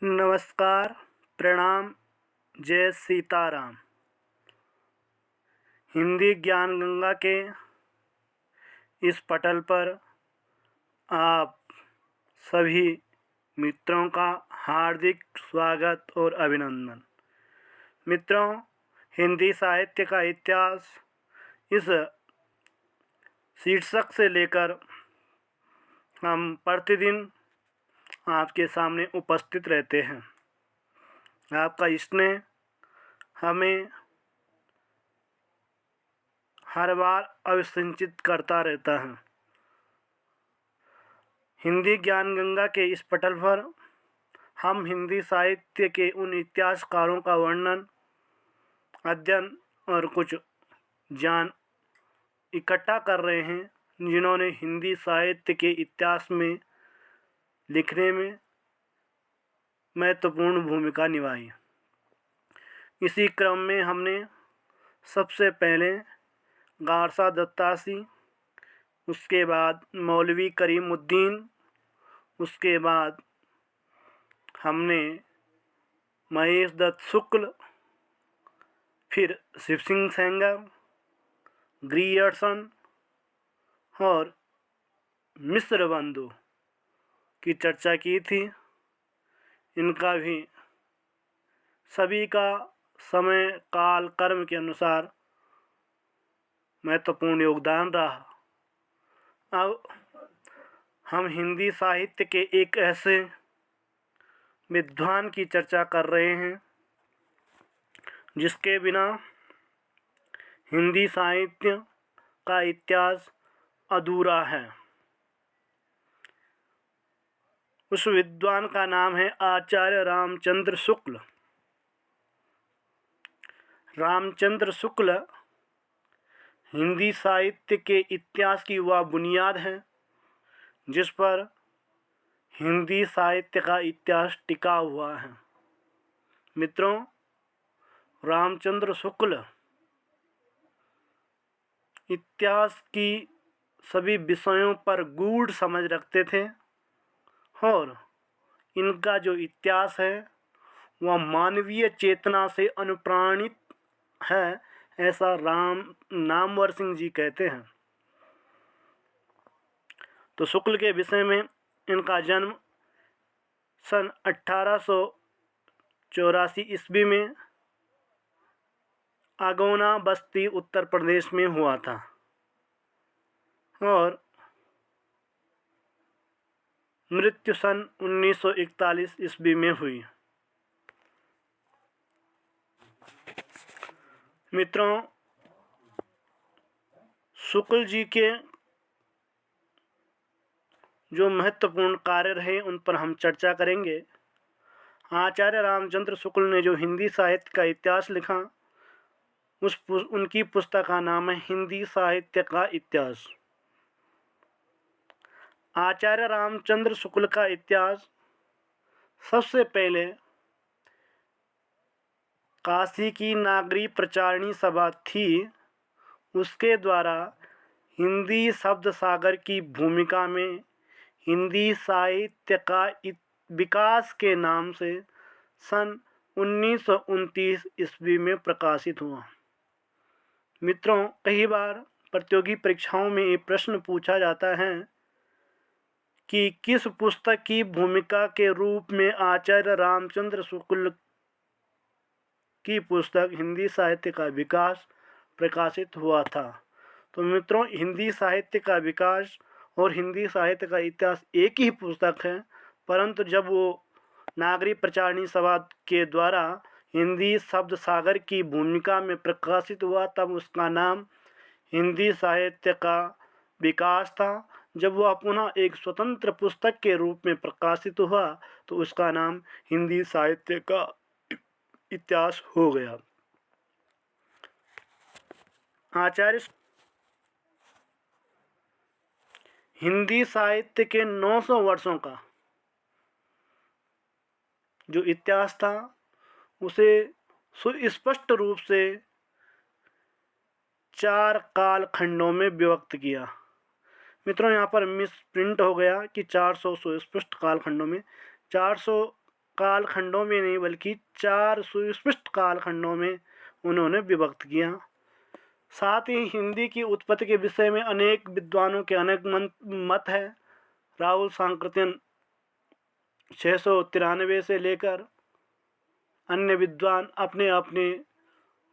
नमस्कार, प्रणाम, जय सीताराम। हिंदी ज्ञान गंगा के इस पटल पर आप सभी मित्रों का हार्दिक स्वागत और अभिनंदन। मित्रों, हिंदी साहित्य का इतिहास इस शीर्षक से लेकर हम प्रतिदिन आपके सामने उपस्थित रहते हैं। आपका स्नेह हमें हर बार अभिसंचित करता रहता है। हिंदी ज्ञान गंगा के इस पटल पर हम हिंदी साहित्य के उन इतिहासकारों का वर्णन, अध्ययन और कुछ ज्ञान इकट्ठा कर रहे हैं जिन्होंने हिंदी साहित्य के इतिहास में लिखने में महत्वपूर्ण भूमिका निभाई। इसी क्रम में हमने सबसे पहले गारसा दत्तासी, उसके बाद मौलवी करीमुद्दीन, उसके बाद हमने महेश दत्त शुक्ल, फिर शिव सिंह सेंगर, ग्रियर्सन और मिश्र बंधु की चर्चा की थी। इनका भी सभी का समय काल कर्म के अनुसार महत्वपूर्ण योगदान रहा। अब हम हिंदी साहित्य के एक ऐसे विद्वान की चर्चा कर रहे हैं जिसके बिना हिंदी साहित्य का इतिहास अधूरा है। उस विद्वान का नाम है आचार्य रामचंद्र शुक्ल। रामचंद्र शुक्ल हिंदी साहित्य के इतिहास की वह बुनियाद है जिस पर हिंदी साहित्य का इतिहास टिका हुआ है। मित्रों, रामचंद्र शुक्ल इतिहास की सभी विषयों पर गूढ़ समझ रखते थे और इनका जो इतिहास है वह मानवीय चेतना से अनुप्राणित है, ऐसा नामवर सिंह जी कहते हैं। तो शुक्ल के विषय में इनका जन्म सन 1884 ईस्वी में आगोना बस्ती उत्तर प्रदेश में हुआ था और मृत्यु सन 1941 ईस्वी में हुई। मित्रों, शुक्ल जी के जो महत्वपूर्ण कार्य रहे उन पर हम चर्चा करेंगे। आचार्य रामचंद्र शुक्ल ने जो हिंदी साहित्य का इतिहास लिखा उनकी पुस्तक का नाम है हिंदी साहित्य का इतिहास। आचार्य रामचंद्र शुक्ल का इतिहास सबसे पहले काशी की नागरी प्रचारणी सभा थी, उसके द्वारा हिंदी शब्द सागर की भूमिका में हिंदी साहित्य का विकास के नाम से सन 1929 ईस्वी में प्रकाशित हुआ। मित्रों, कई बार प्रतियोगी परीक्षाओं में ये प्रश्न पूछा जाता है कि किस पुस्तक की भूमिका के रूप में आचार्य रामचंद्र शुक्ल की पुस्तक हिंदी साहित्य का विकास प्रकाशित हुआ था। तो मित्रों, हिंदी साहित्य का विकास और हिंदी साहित्य का इतिहास एक ही पुस्तक है, परंतु जब वो नागरी प्रचारणी सभा के द्वारा हिंदी शब्द सागर की भूमिका में प्रकाशित हुआ तब उसका नाम हिंदी साहित्य का विकास था। जब वह पुनः एक स्वतंत्र पुस्तक के रूप में प्रकाशित हुआ तो उसका नाम हिंदी साहित्य का इतिहास हो गया। आचार्य हिंदी साहित्य के 900 वर्षों का जो इतिहास था उसे सुस्पष्ट रूप से 4 कालखंडों में विभक्त किया। मित्रों, यहाँ पर मिस प्रिंट हो गया कि 400 सुस्पष्ट कालखंडों में 400 कालखंडों में नहीं बल्कि 4 सुस्पष्ट कालखंडों में उन्होंने विभक्त किया। साथ ही हिंदी की उत्पत्ति के विषय में अनेक विद्वानों के अनेक मत है। राहुल सांकृत्यन 693 से लेकर अन्य विद्वान अपने अपने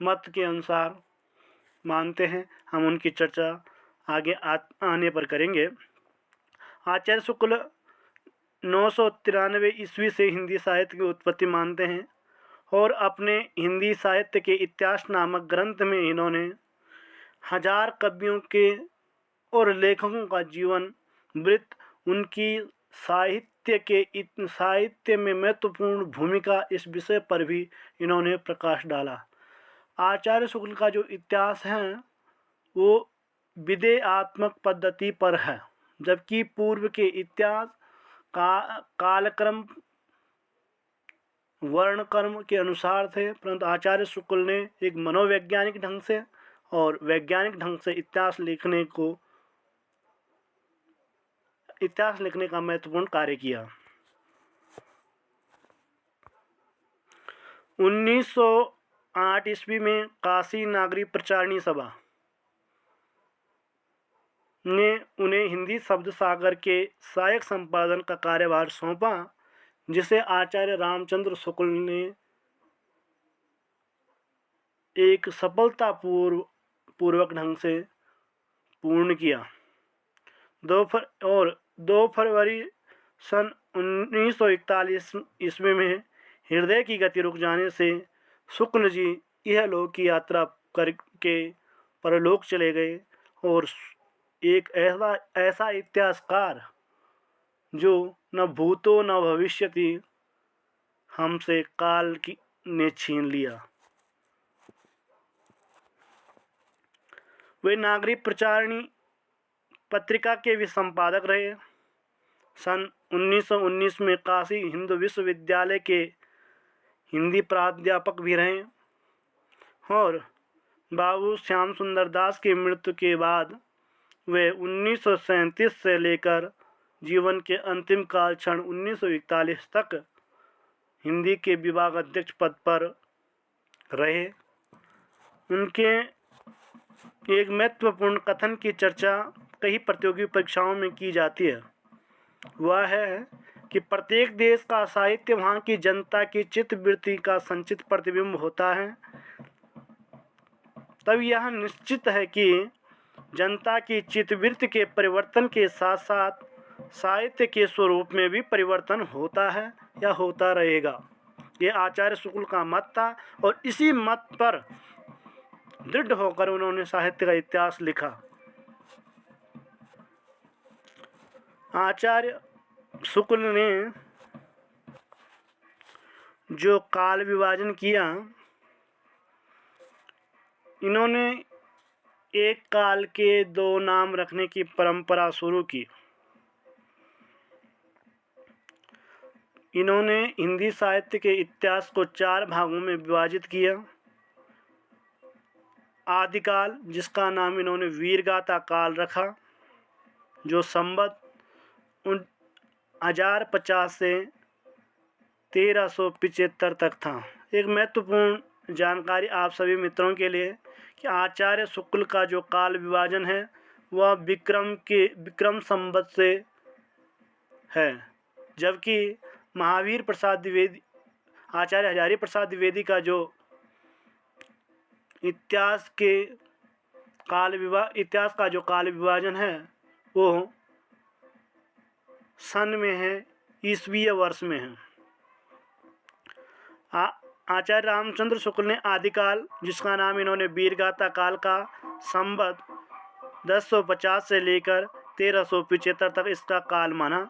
मत के अनुसार मानते हैं। हम उनकी चर्चा आगे आने पर करेंगे। आचार्य शुक्ल 993 ईस्वी से हिंदी साहित्य की उत्पत्ति मानते हैं और अपने हिंदी साहित्य के इतिहास नामक ग्रंथ में इन्होंने 1000 कवियों के और लेखकों का जीवन वृत्त, उनकी साहित्य में महत्वपूर्ण भूमिका, इस विषय पर भी इन्होंने प्रकाश डाला। आचार्य शुक्ल का जो इतिहास है वो विधेयात्मक पद्धति पर है, जबकि पूर्व के इतिहास का कालक्रम वर्णक्रम के अनुसार थे। परंतु आचार्य शुक्ल ने एक मनोवैज्ञानिक ढंग से और वैज्ञानिक ढंग से इतिहास लिखने का महत्वपूर्ण कार्य किया। 1908 ईस्वी में काशी नागरी प्रचारणी सभा ने उन्हें हिंदी शब्द सागर के सहायक संपादन का कार्यभार सौंपा, जिसे आचार्य रामचंद्र शुक्ल ने एक सफलतापूर्वक ढंग से पूर्ण किया। 2 फरवरी सन 1941 ईस्वी में हृदय की गति रुक जाने से शुक्ल जी इहलोक की यात्रा करके परलोक चले गए और एक ऐसा इतिहासकार जो न भूतो न भविष्यति हमसे काल ने छीन लिया। वे नागरी प्रचारणी पत्रिका के भी संपादक रहे। सन 1919 में काशी हिंदू विश्वविद्यालय के हिंदी प्राध्यापक भी रहे और बाबू श्याम सुंदर दास की मृत्यु के बाद वे 1937 से लेकर जीवन के अंतिम काल क्षण 1941 तक हिंदी के विभाग अध्यक्ष पद पर रहे। उनके एक महत्वपूर्ण कथन की चर्चा कई प्रतियोगी परीक्षाओं में की जाती है। वह है कि प्रत्येक देश का साहित्य वहाँ की जनता की चित्तवृत्ति का संचित प्रतिबिंब होता है। तब यह निश्चित है कि जनता की चित्तवृत्ति के परिवर्तन के साथ साथ साहित्य के स्वरूप में भी परिवर्तन होता है या होता रहेगा। ये आचार्य शुक्ल का मत था और इसी मत पर दृढ़ होकर उन्होंने साहित्य का इतिहास लिखा। आचार्य शुक्ल ने जो काल विभाजन किया, इन्होंने एक काल के 2 नाम रखने की परंपरा शुरू की। इन्होंने हिंदी साहित्य के इतिहास को 4 भागों में विभाजित किया। आदिकाल, जिसका नाम इन्होंने वीरगाथा काल रखा, जो संवत 1050 से 1375 तक था। एक महत्वपूर्ण जानकारी आप सभी मित्रों के लिए कि आचार्य शुक्ल का जो काल विभाजन है वह विक्रम संवत से है, जबकि महावीर प्रसाद द्विवेदी, आचार्य हजारी प्रसाद द्विवेदी का जो इतिहास का जो काल विभाजन है वो सन में है, ईसवीय वर्ष में है। आचार्य रामचंद्र शुक्ल ने आदिकाल, जिसका नाम इन्होंने वीरगाथा काल का, संवत 1050 से लेकर 1375 तक इसका काल माना।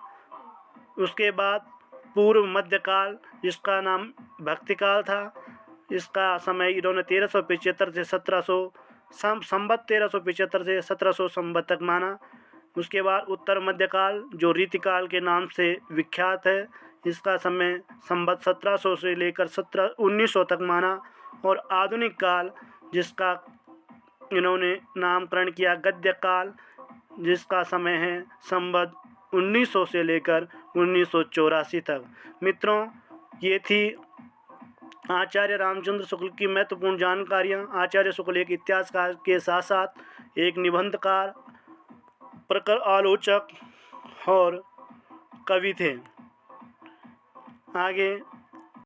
उसके बाद पूर्व मध्यकाल, जिसका नाम भक्तिकाल था, इसका समय इन्होंने 1375 से 1700 संवत 1375 से 1700 संवत तक माना। उसके बाद उत्तर मध्यकाल, जो रीतिकाल के नाम से विख्यात है, इसका समय संवत 1700 से लेकर 1900 तक माना। और आधुनिक काल, जिसका इन्होंने नामकरण किया गद्य काल, जिसका समय है संवत 1900 से लेकर 1984 तक। मित्रों, ये थी आचार्य रामचंद्र शुक्ल की महत्वपूर्ण जानकारियाँ। आचार्य शुक्ल एक इतिहासकार के साथ साथ एक निबंधकार, प्रखर आलोचक और कवि थे। आगे